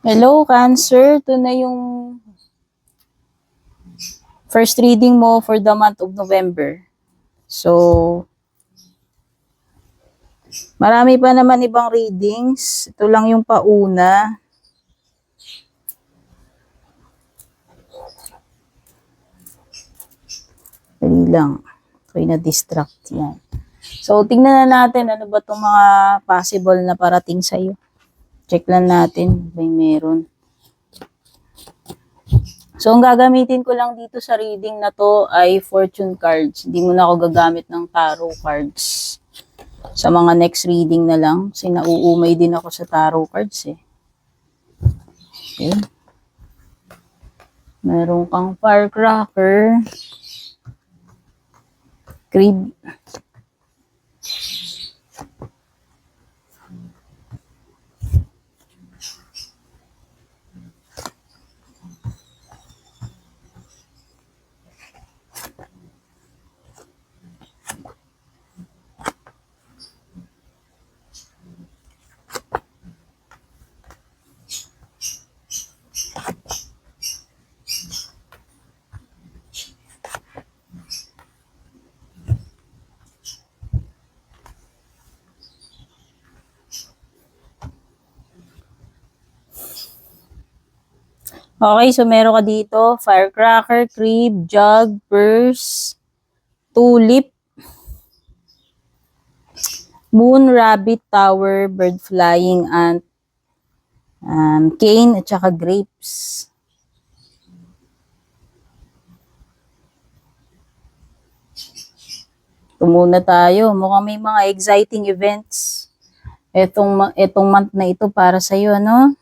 Hello, Cancer. Ito na yung first reading mo for the month of November. So, marami pa naman ibang readings. Ito lang yung pauna. Dali lang. Okay, na-distract yan. So, tingnan na natin ano ba itong mga possible na parating sa'yo. Check lang natin. May meron. So, ang gagamitin ko lang dito sa reading na to ay fortune cards. Hindi mo na ako gagamit ng tarot cards. Sa mga next reading na lang. Kasi nauumay din ako sa tarot cards eh. Okay. Meron kang firecracker. Crib. Okay, so meron ka dito, firecracker, crib, jug, purse, tulip, moon, rabbit, tower, bird flying, ant, cane, at saka grapes. Ito muna tayo. Mukhang may mga exciting events. Etong month na ito para sa'yo, ano?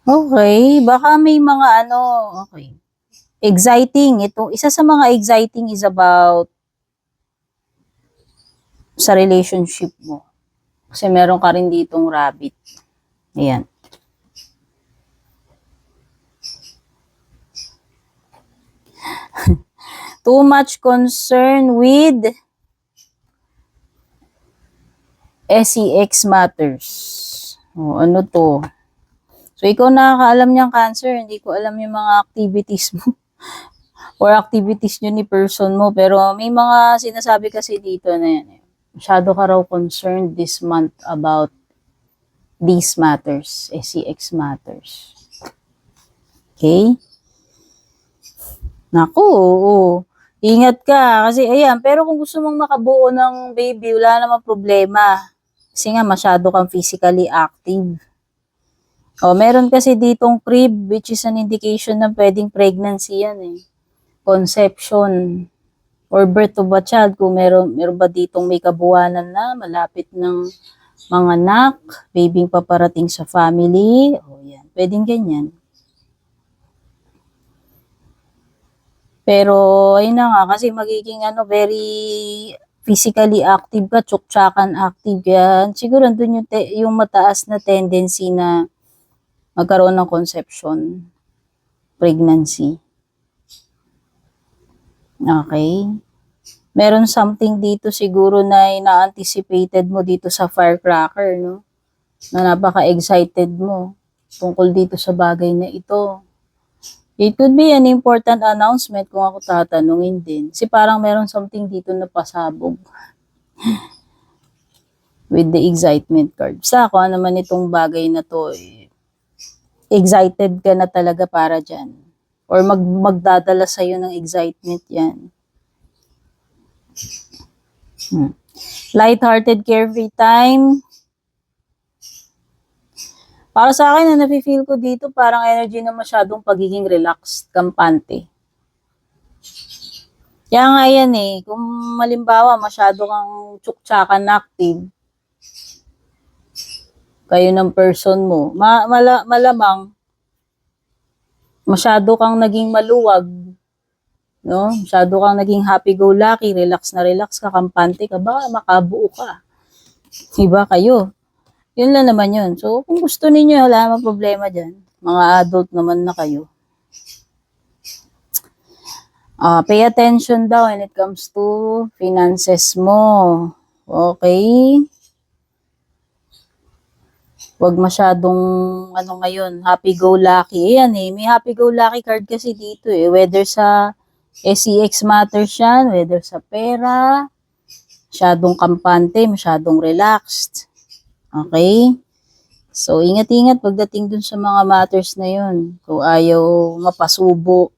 Okay, baka may mga ano, okay. Exciting. Isa sa mga exciting is about sa relationship mo. Kasi meron ka rin ditong rabbit. Ayan. Too much concern with sex matters. O, ano to? So, ikaw nakakaalam niyang Cancer. Hindi ko alam yung mga activities mo. Or activities nyo ni person mo. Pero may mga sinasabi kasi dito na yan. Masyado ka raw concerned this month about these matters. sex matters. Okay? Naku, oo. Ingat ka. Kasi ayan, pero kung gusto mong makabuo ng baby, wala namang problema. Kasi nga, masyado kang physically active. O, meron kasi ditong crib, which is an indication na pwedeng pregnancy yan eh. Conception or birth of a child. Kung meron ba ditong may kabuwanan na, malapit ng mga anak, babying paparating sa family. O, yan. Pwedeng ganyan. Pero, ayun na nga, kasi magiging very physically active ka, tsuktsakan active yan. Siguro doon yung mataas na tendency na magkaroon ng conception, pregnancy. Okay. Meron something dito siguro na ina-anticipated mo dito sa firecracker, no? Na napaka-excited mo tungkol dito sa bagay na ito. It could be an important announcement kung ako tatanungin din. Kasi parang meron something dito na pasabog. With the excitement card. Sa ako, ano naman itong bagay na to, excited ka na talaga para dyan. Or magdadala sa'yo ng excitement yan. Light-hearted, carefree time. Para sa akin, na nafe-feel ko dito, parang energy na masyadong pagiging relaxed, kampante. Kaya nga yan eh, kung malimbawa masyado kang tsuktsakan active, kayo ng person mo, malamang masyado kang naging maluwag, no? Masyado kang naging happy-go-lucky, relax na relax ka, kampante ka, baka makabuo ka. Diba kayo? Yun lang naman yun. So, kung gusto ninyo, wala namang problema dyan. Mga adult naman na kayo. Pay attention daw when it comes to finances mo. Okay? Huwag masyadong, ngayon, happy-go-lucky. Ayan may happy-go-lucky card kasi dito Whether sa SEX matters yan, whether sa pera, masyadong kampante, masyadong relaxed. Okay? So, ingat-ingat pagdating dun sa mga matters na yun. Kung ayaw mapasubo,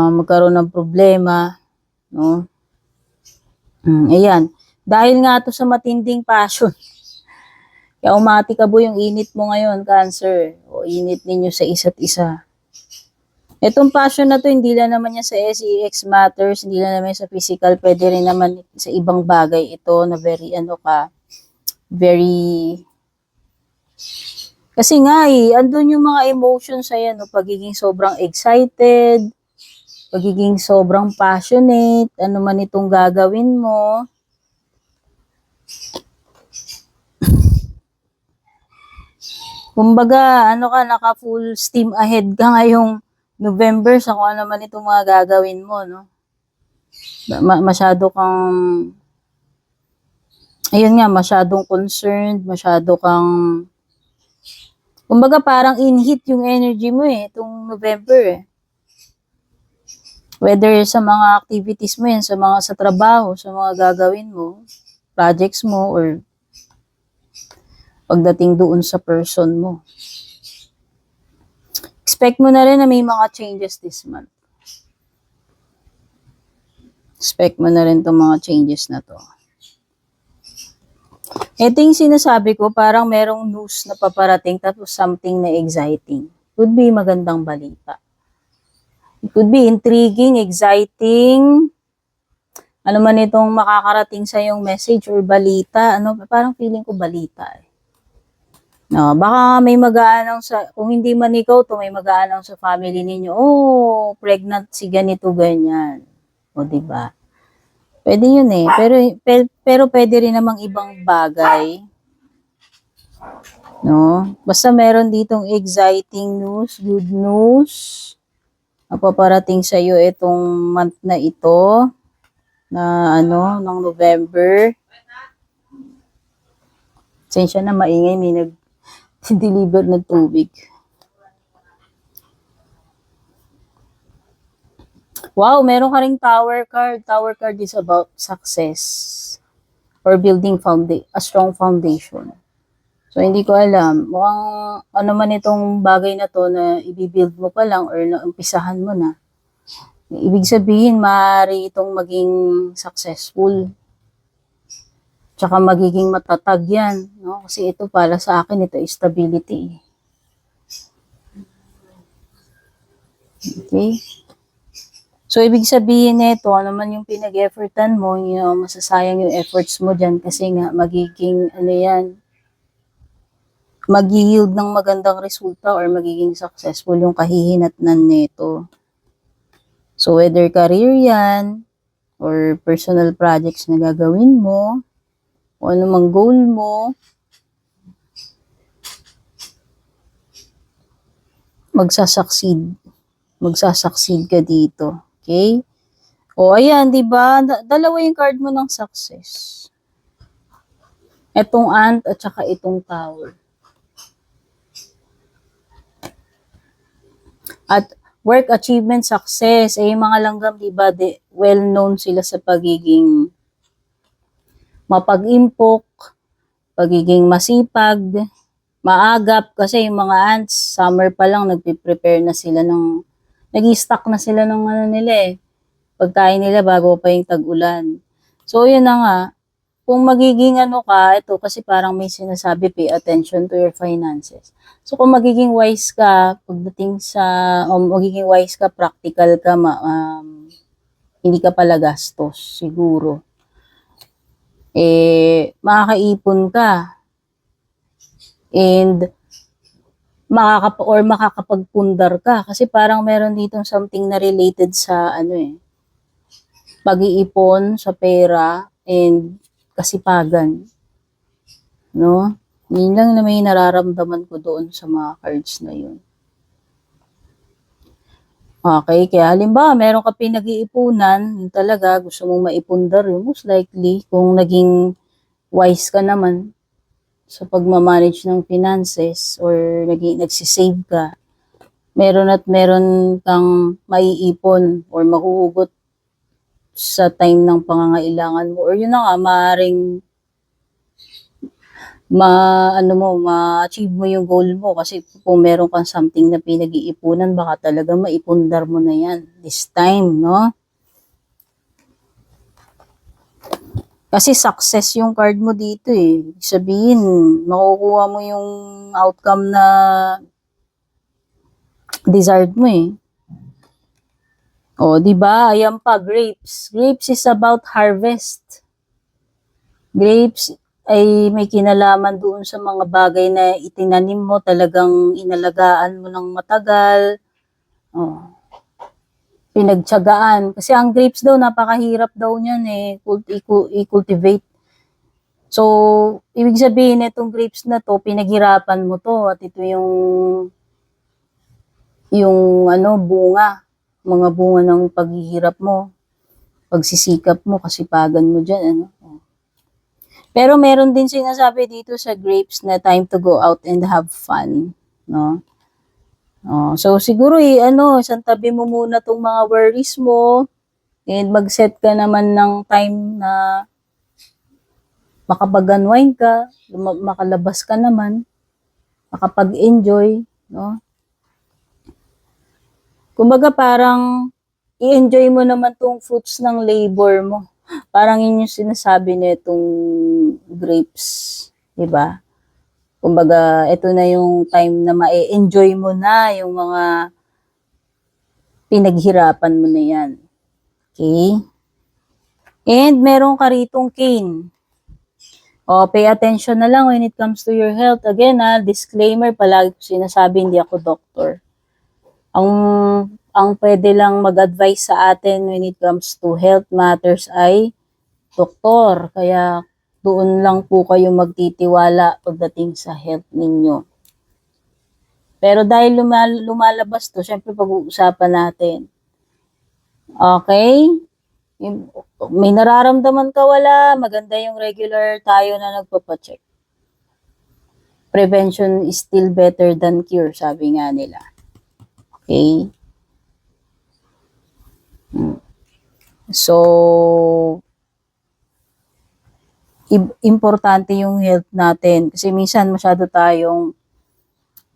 magkaroon ng problema, no? Ayan. Dahil nga to sa matinding passion, kaya umatikabo yung init mo ngayon, Cancer. O init ninyo sa isa't isa. Itong passion na to, hindi lang naman yan sa SEX matters, hindi lang naman sa physical, pwede rin naman sa ibang bagay ito na very, kasi nga andun yung mga emotions sa pagiging sobrang excited, pagiging sobrang passionate, ano man itong gagawin mo. Kumbaga, naka full steam ahead ka ngayong November sa kung ano man itong mga gagawin mo, no? Masyado kang, masyadong concerned, masyado kang, kumbaga parang in-hit yung energy mo itong November Whether sa mga activities mo yan, sa trabaho, sa mga gagawin mo, projects mo, or pagdating doon sa person mo. Expect mo na rin na may mga changes this month. Expect mo na rin itong mga changes na to. Ito yung sinasabi ko, parang merong news na paparating tapos something na exciting. Could be magandang balita. It could be intriguing, exciting. Ano man itong makakarating sa yung message or balita. Parang feeling ko balita No, baka may mag-a-announce kung hindi man ikaw to, may mag-a-announce sa family ninyo, pregnant si ganito, ganyan. O, diba? Pwede yun pero pwede rin namang ibang bagay. No? Basta meron ditong exciting news, good news, paparating sa iyo itong month na ito, na ng November. Sensya na maingay, may nag-deliver ng tubig. Wow, meron ka ring tower card. Tower card is about success or building a strong foundation. So, hindi ko alam. Mukhang ano man itong bagay na to na i-build mo pa lang or naumpisahan mo na. Ibig sabihin, maaari itong maging successful. Tsaka magiging matatag yan. No? Kasi ito para sa akin, ito is stability. Okay? So, ibig sabihin nito, ano man yung pinag-effortan mo, masasayang yung efforts mo dyan kasi nga magiging, mag-yield ng magandang resulta or magiging successful yung kahihinatnan nito. So, whether career yan or personal projects na gagawin mo, o ano mang goal mo, magsasucceed ka dito. Okay? O, ayan, di ba? Dalawa yung card mo ng success. Itong ant at saka itong tower. At work achievement success, yung mga langgam, di ba, well-known sila sa pagiging mapag-impok, pagiging masipag, maagap, kasi yung mga ants, summer pa lang, nagpe-prepare na sila nag-i-stock na sila ng pagkain nila bago pa yung tag-ulan. So, yun na nga, kung magiging ito kasi parang may sinasabi, pay attention to your finances. So, kung magiging wise ka, magiging wise ka, practical ka, hindi ka pala gastos, siguro. Makakaipon ka. And, makakapagpundar ka. Kasi parang meron ditong something na related sa, pag-iipon, sa pera, and kasipagan. No? Yun lang na may nararamdaman ko doon sa mga cards na yun. Okay, kaya halimbawa meron ka pinag-iipunan, yun talaga gusto mong maipundar yun, most likely kung naging wise ka naman sa pagmamanage ng finances or nagsisave ka, meron at meron kang maiipon or mahuhugot sa time ng pangangailangan mo or yun na nga, maaaring ma-achieve mo yung goal mo kasi kung meron kang something na pinag-iipunan, baka talaga maipundar mo na yan this time, no? Kasi success yung card mo dito eh. Ibig sabihin, makukuha mo yung outcome na desired mo eh. O, di ba? Ayan pa, grapes. Grapes is about harvest. Grapes ay may kinalaman doon sa mga bagay na itinanim mo, talagang inalagaan mo ng matagal. Oh, pinagtiyagaan. Kasi ang grapes daw, napakahirap daw niyan eh, i-cultivate. So, ibig sabihin, itong grapes na to, pinaghirapan mo to, at ito yung bunga, mga bunga ng paghihirap mo, pagsisikap mo, kasipagan mo dyan, Pero meron din sinasabi dito sa grapes na time to go out and have fun, no? So siguro isang tabi mo muna tong mga worries mo and mag-set ka naman ng time na makapag-unwind ka, makalabas ka naman, makapag-enjoy, no? Kumbaga parang i-enjoy mo naman tong fruits ng labor mo. Parang yun yung sinasabi nitong grapes, 'di ba? Kumbaga, ito na yung time na ma-enjoy mo na yung mga pinaghirapan mo na yan. Okay? And meron ka ritong cane. Pay attention na lang when it comes to your health. Again, disclaimer, palagi ko sinasabi, hindi ako doctor. Ang pwede lang mag-advise sa atin when it comes to health matters ay doktor. Kaya doon lang po kayo magtitiwala pagdating sa health ninyo. Pero dahil lumalabas to, syempre pag-uusapan natin. Okay? May nararamdaman ka wala, maganda yung regular tayo na nagpapacheck. Prevention is still better than cure, sabi nga nila. Okay? So, importante yung health natin. Kasi minsan masyado tayong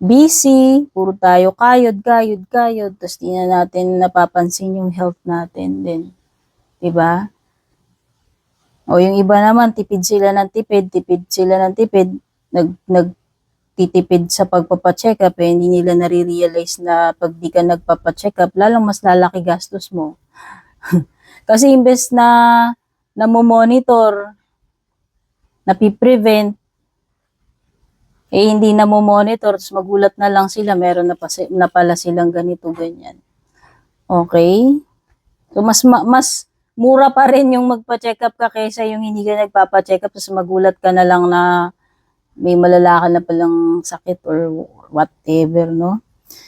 busy, puro tayo kayod, tapos di na natin napapansin yung health natin din. Diba? O yung iba naman, tipid sila ng tipid, nagtitipid sa pagpapacheck up, hindi nila nare-realize na pag di ka nagpapacheck up, lalong mas lalaki gastos mo. Kasi imbes na namomonitor, napiprevent, hindi na mo monitor, tapos magulat na lang sila, meron na pala silang ganito, ganyan. Okay? So, mas mura pa rin yung magpa-check up ka kaysa yung hindi ka nagpapa-check up, tapos magulat ka na lang na may malala ka na palang sakit or whatever, no?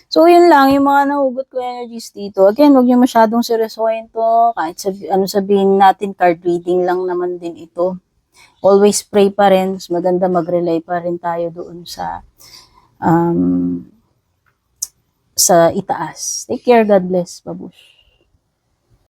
So, yun lang, yung mga nahugot ko energies dito. Again, huwag nyo masyadong seryosohin to. Kahit sabihin natin, card reading lang naman din ito. Always pray pa rin. Mas maganda mag-rely pa rin tayo doon sa itaas. Take care. God bless. Babush.